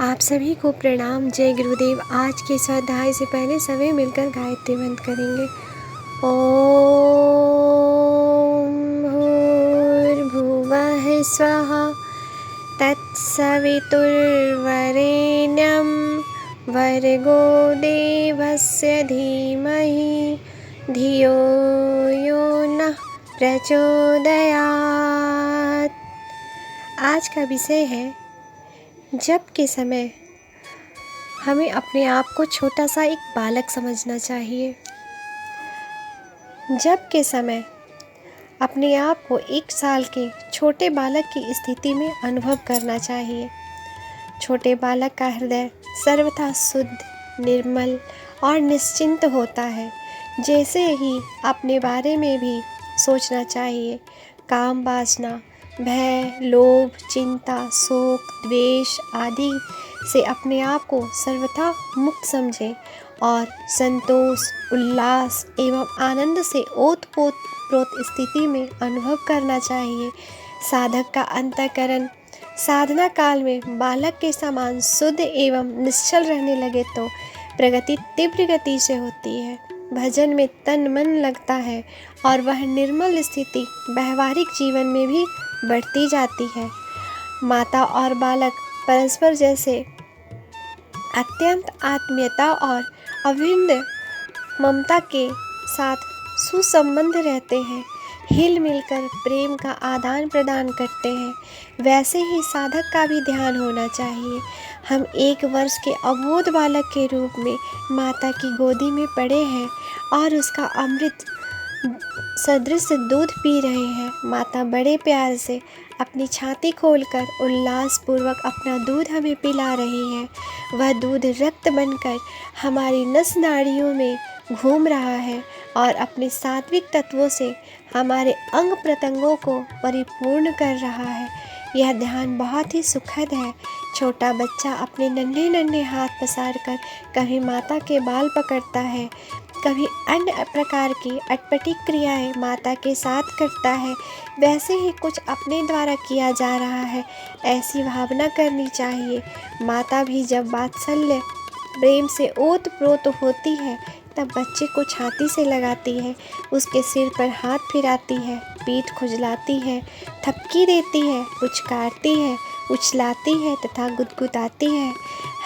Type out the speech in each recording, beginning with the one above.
आप सभी को प्रणाम। जय गुरुदेव। आज के स्वाध्याय से पहले सभी मिलकर गायत्री मंत्र करेंगे। ओम भूर्भुवः स्वः तत्सवितुर्वरेण्यं भर्गो देवस्य धीमहि धियो यो नः प्रचोदयात्। आज का विषय है जब के समय हमें अपने आप को छोटा सा एक बालक समझना चाहिए। जब के समय अपने आप को 1 साल के छोटे बालक की स्थिति में अनुभव करना चाहिए। छोटे बालक का हृदय सर्वथा शुद्ध, निर्मल और निश्चिंत होता है। जैसे ही अपने बारे में भी सोचना चाहिए। काम वासना, भय, लोभ, चिंता, शोक, द्वेष आदि से अपने आप को सर्वथा मुक्त समझें और संतोष, उल्लास एवं आनंद से ओतप्रोत स्थिति में अनुभव करना चाहिए। साधक का अंतःकरण साधना काल में बालक के समान शुद्ध एवं निश्चल रहने लगे तो प्रगति तीव्र गति से होती है। भजन में तन मन लगता है और वह निर्मल स्थिति व्यवहारिक जीवन में भी बढ़ती जाती है। माता और बालक परस्पर जैसे अत्यंत आत्मीयता और अभिन्न ममता के साथ सुसंबंध रहते हैं, हिल मिलकर प्रेम का आदान प्रदान करते हैं। वैसे ही साधक का भी ध्यान होना चाहिए। हम 1 वर्ष के अबोध बालक के रूप में माता की गोदी में पड़े हैं और उसका अमृत सदृश दूध पी रहे हैं। माता बड़े प्यार से अपनी छाती खोलकर उल्लासपूर्वक अपना दूध हमें पिला रही है। वह दूध रक्त बनकर हमारी नस नाड़ियों में घूम रहा है और अपने सात्विक तत्वों से हमारे अंग प्रत्यंगों को परिपूर्ण कर रहा है। यह ध्यान बहुत ही सुखद है। छोटा बच्चा अपने नन्हे नन्हे हाथ पसार कर कभी माता के बाल पकड़ता है, कभी अन्य प्रकार की अटपटी क्रियाएं माता के साथ करता है। वैसे ही कुछ अपने द्वारा किया जा रहा है, ऐसी भावना करनी चाहिए। माता भी जब वात्सल्य प्रेम से ओतप्रोत होती है तब बच्चे को छाती से लगाती है, उसके सिर पर हाथ फिराती है, पीठ खुजलाती है, थपकी देती है, पुचकारती है, उछलाती है तथा गुदगुदाती है,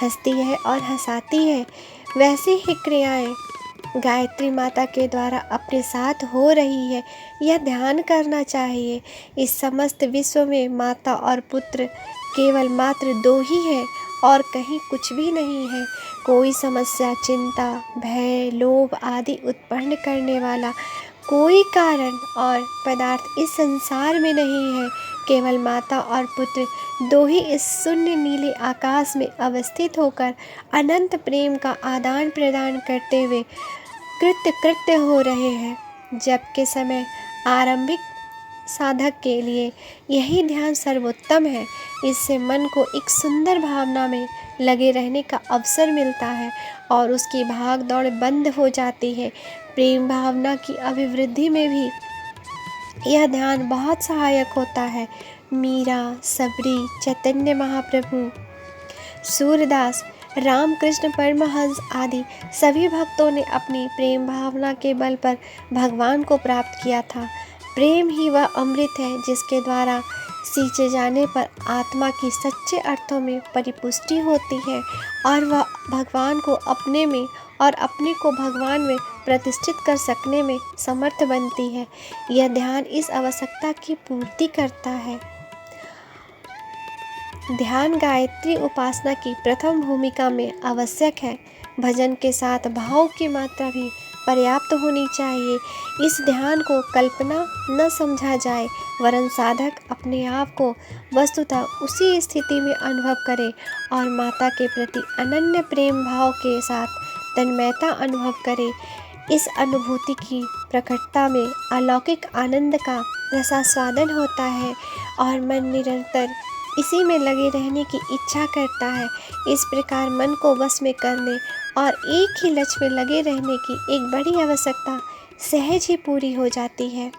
हंसती है और हंसाती है। वैसे ही क्रियाएं गायत्री माता के द्वारा अपने साथ हो रही है, यह ध्यान करना चाहिए। इस समस्त विश्व में माता और पुत्र केवल मात्र 2 ही है और कहीं कुछ भी नहीं है। कोई समस्या, चिंता, भय, लोभ आदि उत्पन्न करने वाला कोई कारण और पदार्थ इस संसार में नहीं है। केवल माता और पुत्र 2 ही इस शून्य नीले आकाश में अवस्थित होकर अनंत प्रेम का आदान प्रदान करते हुए कृत्य हो रहे हैं। जब के समय आरंभिक साधक के लिए यही ध्यान सर्वोत्तम है। इससे मन को एक सुंदर भावना में लगे रहने का अवसर मिलता है और उसकी भाग दौड़ बंद हो जाती है। प्रेम भावना की अभिवृद्धि में भी यह ध्यान बहुत सहायक होता है। मीरा, सबरी, चैतन्य महाप्रभु, सूरदास, रामकृष्ण परमहंस आदि सभी भक्तों ने अपनी प्रेम भावना के बल पर भगवान को प्राप्त किया था। प्रेम ही वह अमृत है जिसके द्वारा सींचे जाने पर आत्मा की सच्चे अर्थों में परिपुष्टि होती है और वह भगवान को अपने में और अपने को भगवान में प्रतिष्ठित कर सकने में समर्थ बनती है। यह ध्यान इस आवश्यकता की पूर्ति करता है। ध्यान गायत्री उपासना की प्रथम भूमिका में आवश्यक है। भजन के साथ भाव की मात्रा भी पर्याप्त होनी चाहिए। इस ध्यान को कल्पना न समझा जाए, वरन साधक अपने आप को वस्तुतः उसी स्थिति में अनुभव करे और माता के प्रति अनन्य प्रेम भाव के साथ तन्मयता अनुभव करे। इस अनुभूति की प्रकटता में अलौकिक आनंद का रसास्वादन होता है और मन निरंतर इसी में लगे रहने की इच्छा करता है। इस प्रकार मन को वश में करने और एक ही लक्ष्य में लगे रहने की एक बड़ी आवश्यकता सहज ही पूरी हो जाती है।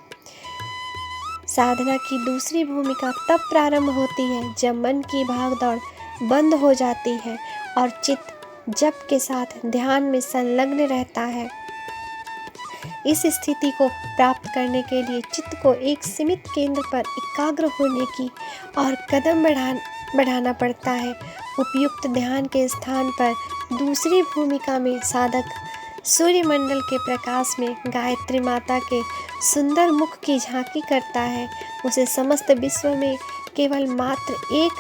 साधना की दूसरी भूमिका तब प्रारंभ होती है जब मन की भागदौड़ बंद हो जाती है और चित्त जप के साथ ध्यान में संलग्न रहता है। इस स्थिति को प्राप्त करने के लिए चित्त को एक सीमित केंद्र पर एकाग्र होने की और कदम बढ़ाना पड़ता है। उपयुक्त ध्यान के स्थान पर दूसरी भूमिका में साधक सूर्यमंडल के प्रकाश में गायत्री माता के सुंदर मुख की झांकी करता है। उसे समस्त विश्व में केवल मात्र एक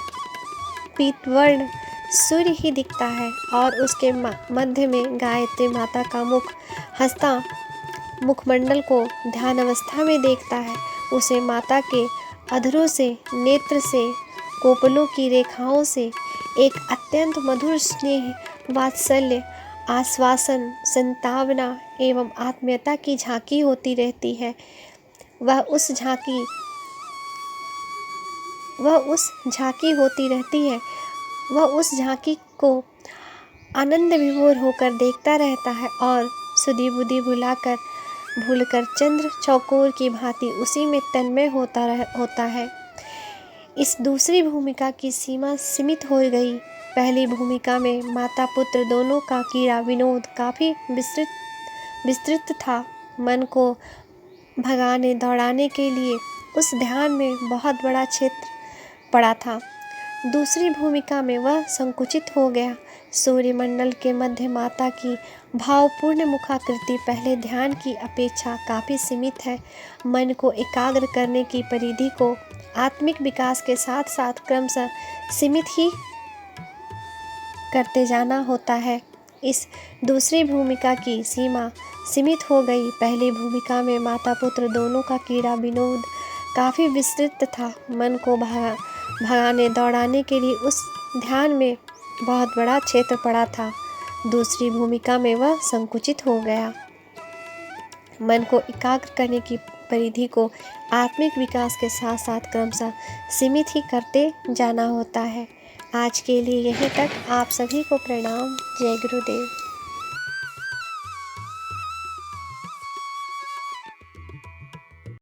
पीतवर्ण सूर्य ही दिखता है और उसके मध्य में गायत्री माता का मुख हंसता मुखमंडल को ध्यान अवस्था में देखता है। उसे माता के अधरों से, नेत्र से, कोपलों की रेखाओं से एक अत्यंत मधुर स्नेह, वात्सल्य, आश्वासन, संतावना एवं आत्मीयता की झांकी होती रहती है। वह उस झांकी को आनंद विभोर होकर देखता रहता है और सुधि बुद्धि भूलकर चंद्र चौकोर की भांति उसी में तन्मय होता है। इस दूसरी भूमिका की सीमा सीमित हो गई। पहली भूमिका में माता पुत्र दोनों का क्रीड़ा विनोद काफ़ी विस्तृत था। मन को भगाने दौड़ाने के लिए उस ध्यान में बहुत बड़ा क्षेत्र पड़ा था। दूसरी भूमिका में वह संकुचित हो गया। सूर्यमंडल के मध्य माता की भावपूर्ण मुखाकृति पहले ध्यान की अपेक्षा काफ़ी सीमित है। मन को एकाग्र करने की परिधि को आत्मिक विकास के साथ साथ क्रमशः सीमित ही करते जाना होता है। इस दूसरी भूमिका की सीमा सीमित हो गई। पहली भूमिका में माता पुत्र दोनों का क्रीड़ा विनोद काफ़ी विस्तृत था। मन को भगाने दौड़ाने के लिए उस ध्यान में बहुत बड़ा क्षेत्र पड़ा था। दूसरी भूमिका में वह संकुचित हो गया। मन को एकाग्र करने की परिधि को आत्मिक विकास के साथ साथ क्रमशः सीमित ही करते जाना होता है। आज के लिए यहीं तक। आप सभी को प्रणाम। जय गुरुदेव।